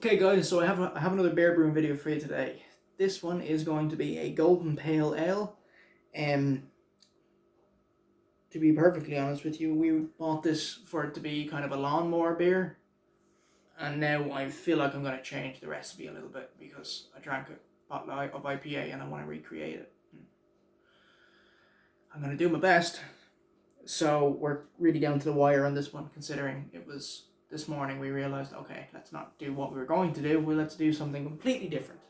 Okay guys, so I have another beer brewing video for you today. This one is going to be a golden pale ale. To be perfectly honest with you, we bought this for it to be kind of a lawnmower beer. And now I feel like I'm going to change the recipe a little bit because I drank a bottle of IPA and I want to recreate it. I'm going to do my best. So we're really down to the wire on this one, considering it was this morning we realised, okay, let's not do what we were going to do, let's do something completely different.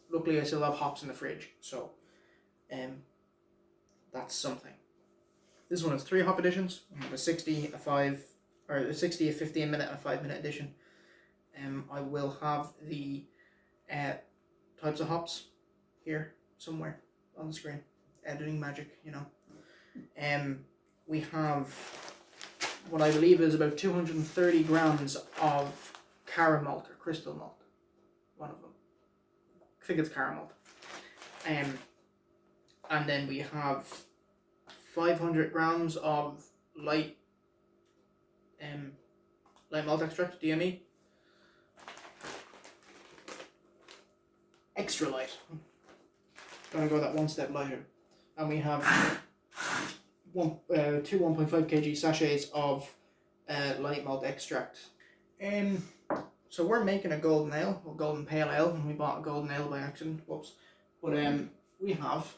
Luckily I still have hops in the fridge, so that's something. This one has 3 hop editions. I have a 60, a 5, or a 60, a 15 minute, and a 5 minute edition. I will have the types of hops here somewhere on the screen. Editing magic, you know. We have what I believe is about 230 grams of caramel malt or crystal malt. One of them. I think it's caramel. And then we have 500 grams of light malt extract, DME. Extra light. Gonna go that one step lighter. And we have two 1.5 kg sachets of light malt extract. So we're making a golden ale, or golden pale ale, and we bought a golden ale by accident. Whoops. But we have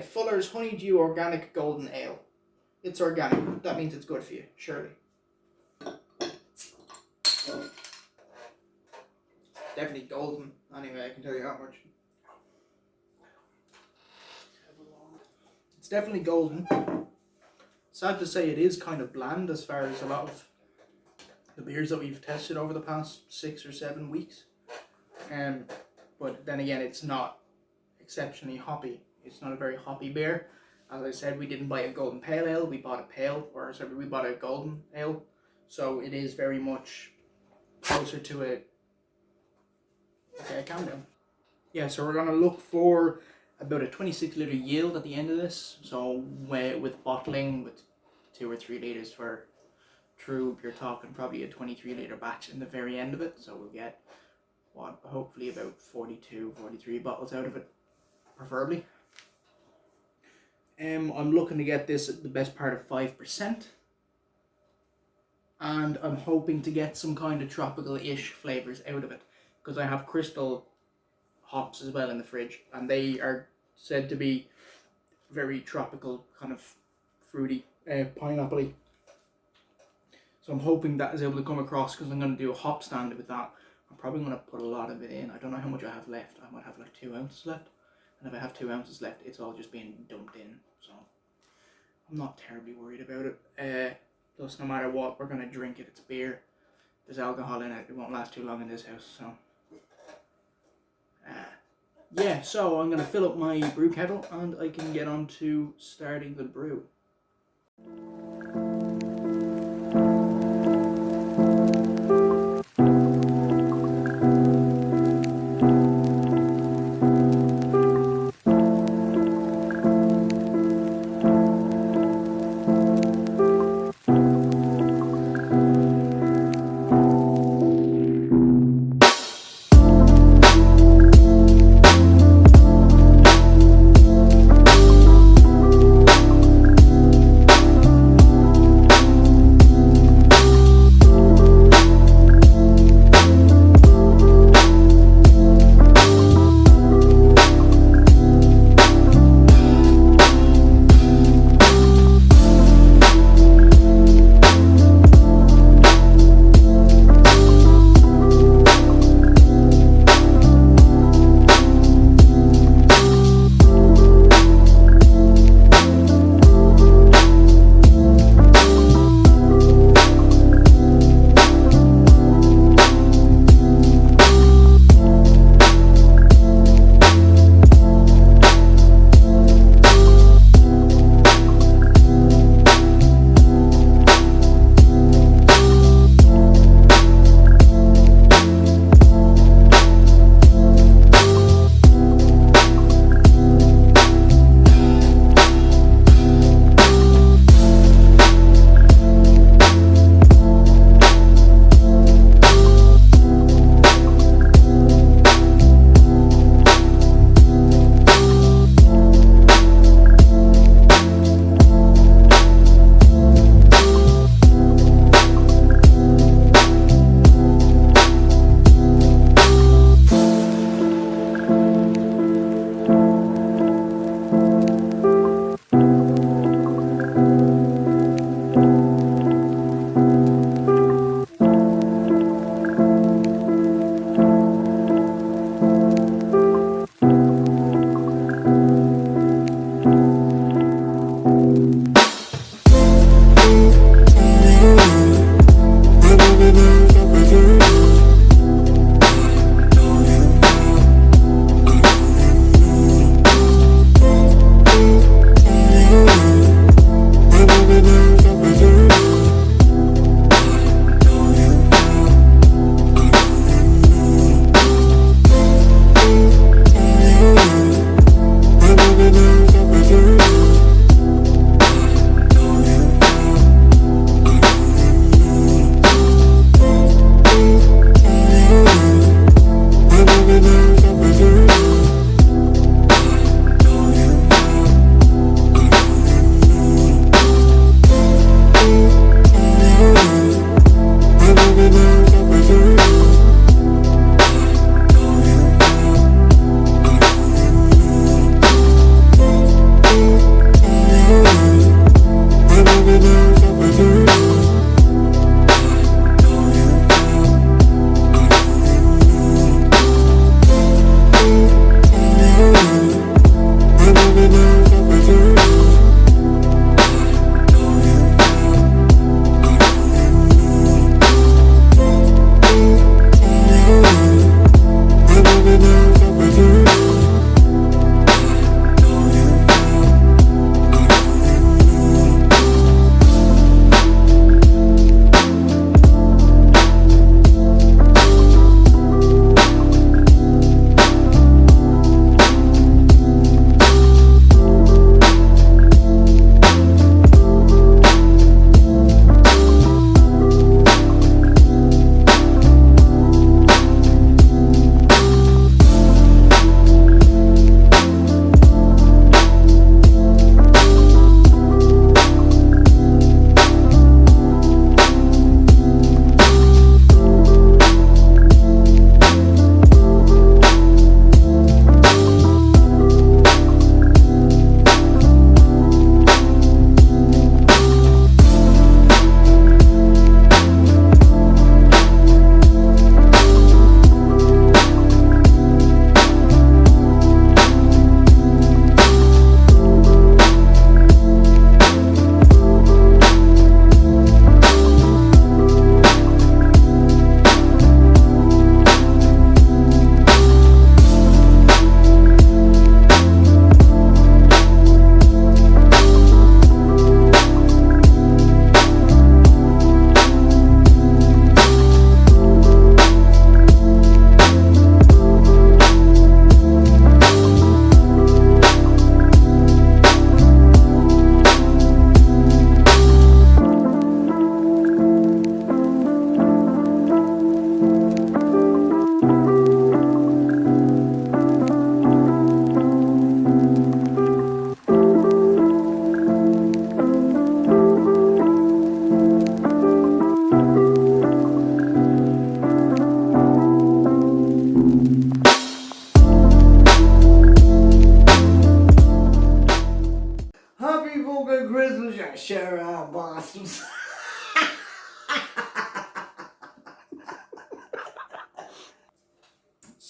Fuller's Honeydew Organic Golden Ale. It's organic. That means it's good for you, surely. Definitely golden. Anyway, I can tell you that much. It's definitely golden. Sad to say, it is kind of bland as far as a lot of the beers that we've tested over the past 6 or 7 weeks. But then again, it's not exceptionally hoppy. It's not a very hoppy beer. As I said, we didn't buy a golden pale ale. We bought we bought a golden ale. So it is very much closer to a. Okay, calm down. Yeah, so we're gonna look for about a 26 litre yield at the end of this. So with bottling, with 2 or 3 litres for true, you're talking probably a 23 litre batch in the very end of it. So we'll get hopefully about 42, 43 bottles out of it, preferably. I'm looking to get this at the best part of 5%. And I'm hoping to get some kind of tropical-ish flavours out of it, because I have crystal hops as well in the fridge, and they are said to be very tropical, kind of fruity, pineapple-y. So I'm hoping that is able to come across, because I'm going to do a hop stand with that. I'm probably going to put a lot of it in. I don't know how much I have left. I might have like 2 ounces left. And if I have 2 ounces left, it's all just being dumped in. So I'm not terribly worried about it. Plus, no matter what, we're going to drink it. It's beer. There's alcohol in it. It won't last too long in this house. So yeah, so I'm going to fill up my brew kettle and I can get on to starting the brew.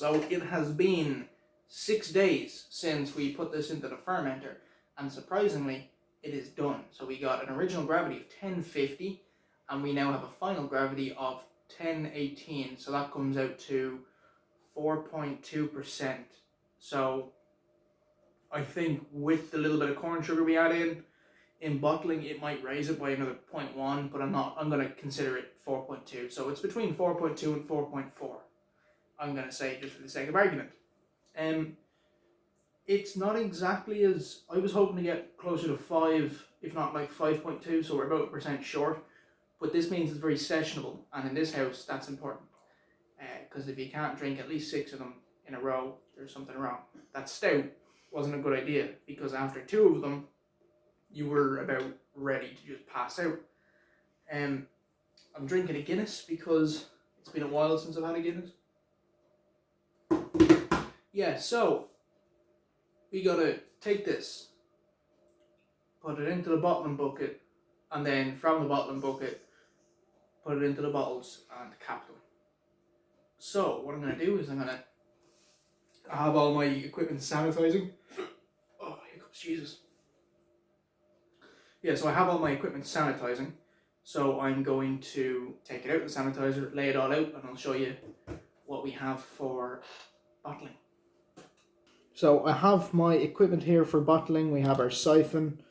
So it has been 6 days since we put this into the fermenter, and surprisingly, it is done. So we got an original gravity of 1050, and we now have a final gravity of 1018. So that comes out to 4.2%. So I think with the little bit of corn sugar we add in bottling, it might raise it by another 0.1, but I'm going to consider it 4.2. So it's between 4.2 and 4.4. I'm going to say, just for the sake of argument. It's not exactly as I was hoping to get closer to 5, if not like 5.2, so we're about a percent short. But this means it's very sessionable, and in this house, that's important. Because if you can't drink at least 6 of them in a row, there's something wrong. That stout wasn't a good idea, because after 2 of them, you were about ready to just pass out. I'm drinking a Guinness because it's been a while since I've had a Guinness. Yeah, so we gotta take this, put it into the bottling bucket, and then from the bottling bucket, put it into the bottles and cap them. So what I'm gonna do is I have all my equipment sanitizing. Oh, hiccups, Jesus. Yeah, so I have all my equipment sanitizing. So I'm going to take it out of the sanitizer, lay it all out, and I'll show you what we have for bottling. So I have my equipment here for bottling. We have our siphon,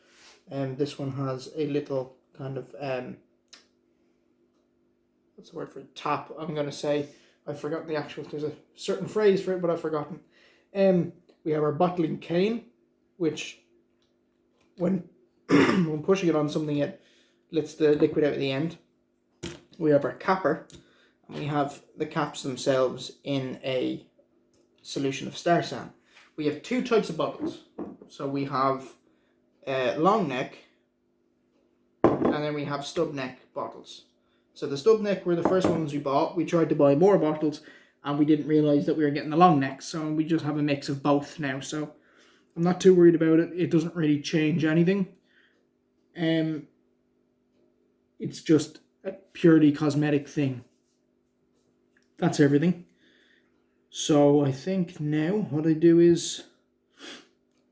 and this one has a little kind of what's the word for it? Tap, I'm going to say. I've forgotten the actual, there's a certain phrase for it, but I've forgotten. We have our bottling cane, which when when pushing it on something, it lets the liquid out at the end. We have our capper, and we have the caps themselves in a solution of star san. We have 2 types of bottles. So we have long neck, and then we have stub neck bottles. So the stub neck were the first ones we bought. We tried to buy more bottles, and we didn't realize that we were getting the long neck. So we just have a mix of both now. So I'm not too worried about it. It doesn't really change anything. It's just a purely cosmetic thing. That's everything. So I think now what I do is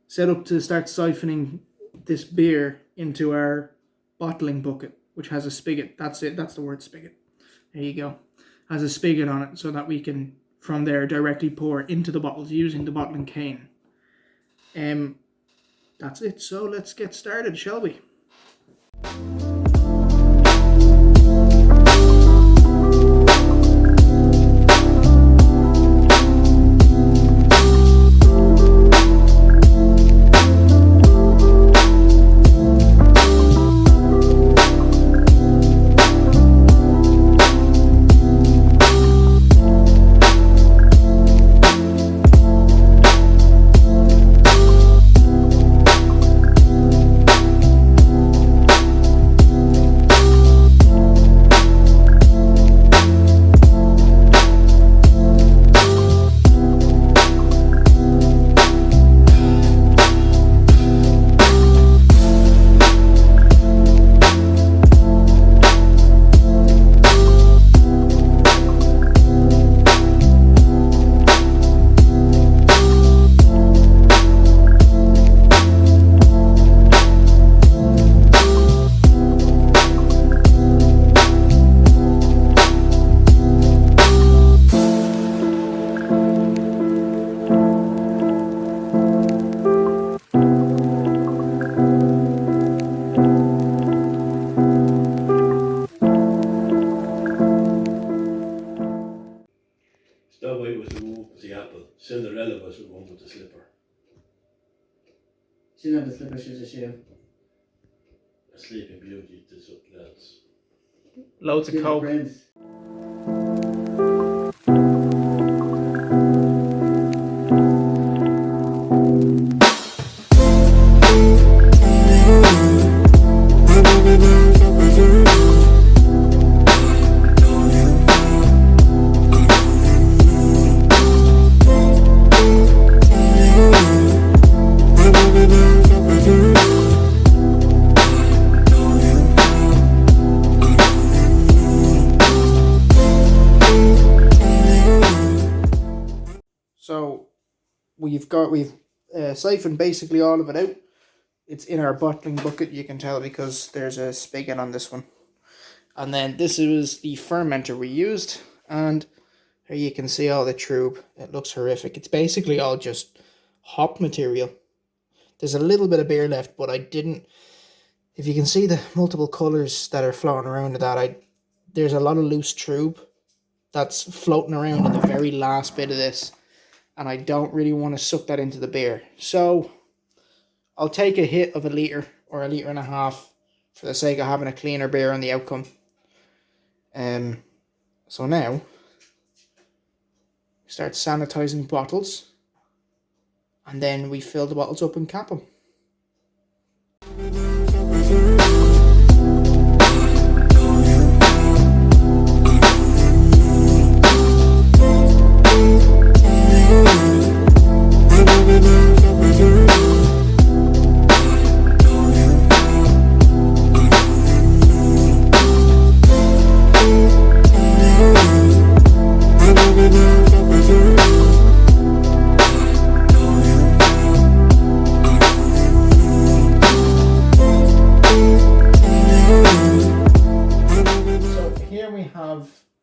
set up to start siphoning this beer into our bottling bucket, which has a spigot. That's it. That's the word, spigot. There you go. Has a spigot on it so that we can from there directly pour into the bottles using the bottling cane. That's it. So let's get started, shall we? Stowaway was the one with the apple. Cinderella was the one with the slipper. She didn't have the slipper, she was a shoe. A sleeping beauty to something else. Loads of coke. Prince. we've siphoned basically all of it out. It's in our bottling bucket, you can tell because there's a spigot on this one. And then this was the fermenter we used, and here you can see all the trube. It looks horrific. It's basically all just hop material. There's a little bit of beer left, but I didn't. If you can see the multiple colours that are floating around in that, there's a lot of loose trube that's floating around in the very last bit of this, and I don't really want to suck that into the beer. So I'll take a hit of 1 litre or 1.5 litres for the sake of having a cleaner beer on the outcome. So now start sanitizing bottles, and then we fill the bottles up and cap them.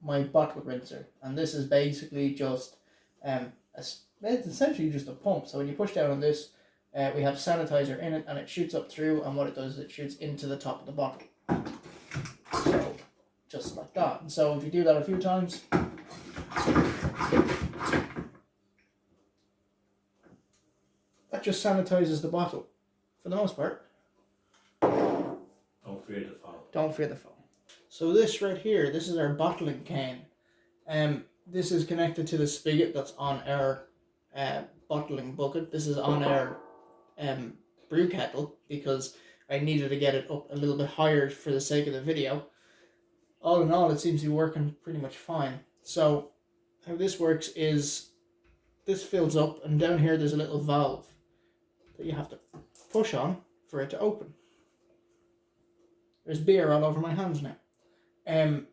My bottle rinser, and this is basically just it's essentially just a pump. So when you push down on this, we have sanitizer in it, and it shoots up through, and what it does is it shoots into the top of the bottle, so just like that. And so if you do that a few times, that just sanitizes the bottle for the most part. Don't fear the foam. Don't fear the foam. So this right here, this is our bottling can. This is connected to the spigot that's on our bottling bucket. This is on our brew kettle because I needed to get it up a little bit higher for the sake of the video. All in all, it seems to be working pretty much fine. So how this works is this fills up, and down here there's a little valve that you have to push on for it to open. There's beer all over my hands now. And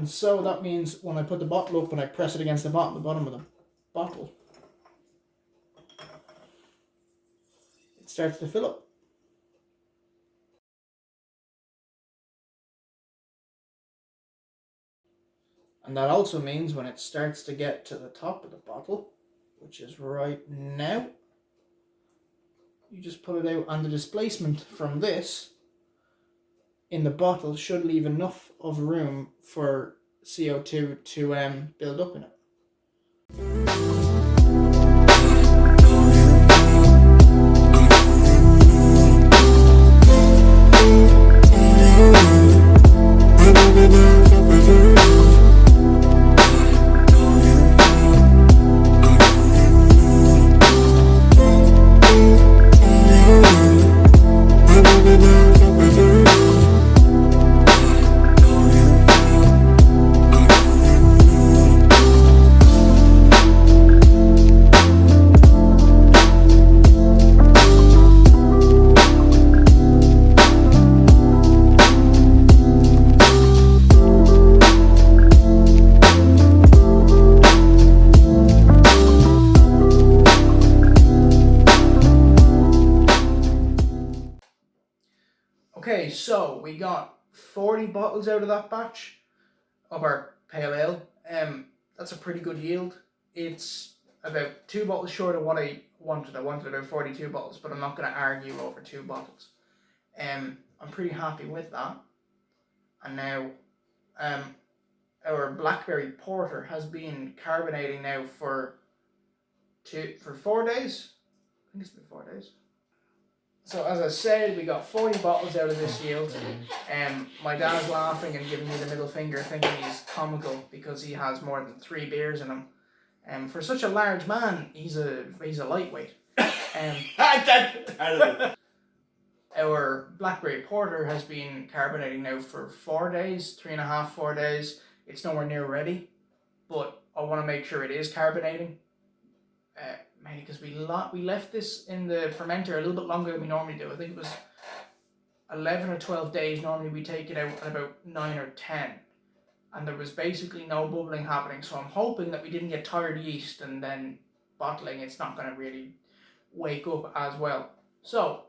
so that means when I put the bottle up and I press it against the bottom of the bottle, it starts to fill up. And that also means when it starts to get to the top of the bottle, which is right now, you just put it out, and the displacement from this in the bottle should leave enough of room for CO2 to build up in it. Okay, so we got 40 bottles out of that batch of our pale ale. That's a pretty good yield. It's about 2 bottles short of what I wanted. I wanted about 42 bottles, but I'm not going to argue over 2 bottles. I'm pretty happy with that. And now our blackberry porter has been carbonating now for 4 days. I think it's been 4 days. So as I said, we got 40 bottles out of this yield. My dad's laughing and giving me the middle finger, thinking he's comical because he has more than 3 beers in him. For such a large man, he's a lightweight. Our blackberry porter has been carbonating now for 4 days, 3.5, 4 days. It's nowhere near ready, but I want to make sure it is carbonating. Mainly because we left this in the fermenter a little bit longer than we normally do. I think it was 11 or 12 days. Normally we take it out at about 9 or 10. And there was basically no bubbling happening. So I'm hoping that we didn't get tired yeast and then bottling, it's not going to really wake up as well. So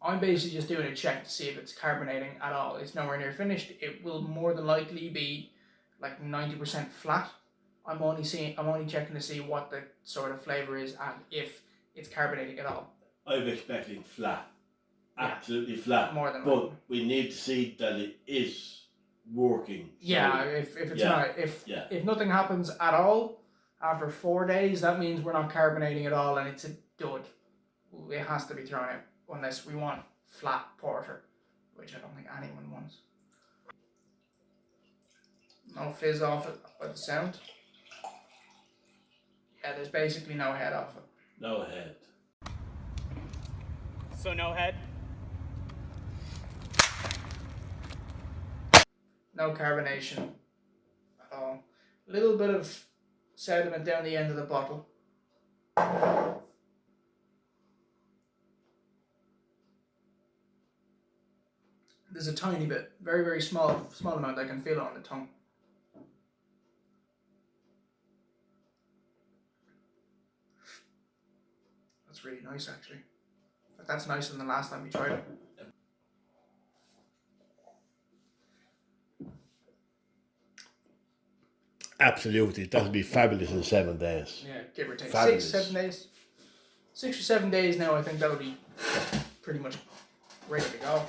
I'm basically just doing a check to see if it's carbonating at all. It's nowhere near finished. It will more than likely be like 90% flat. I'm only checking to see what the sort of flavour is and if it's carbonating at all. I'm expecting flat. Yeah. Absolutely flat. More than but likely. we need to see that it is working. Yeah, if it's not, if nothing happens at all after 4 days, that means we're not carbonating at all and it's a dud. It has to be thrown out unless we want flat porter, which I don't think anyone wants. No fizz off it by the sound. Yeah, there's basically no head off it. No head. So no head? No carbonation at all. A little bit of sediment down the end of the bottle. There's a tiny bit, very, very small amount. I can feel it on the tongue. That's really nice, actually. That's nicer than the last time we tried it. Absolutely, that'll be fabulous in 7 days. Yeah, give or take. Fabulous. 6, 7 days. 6 or 7 days now, I think that'll be pretty much ready to go.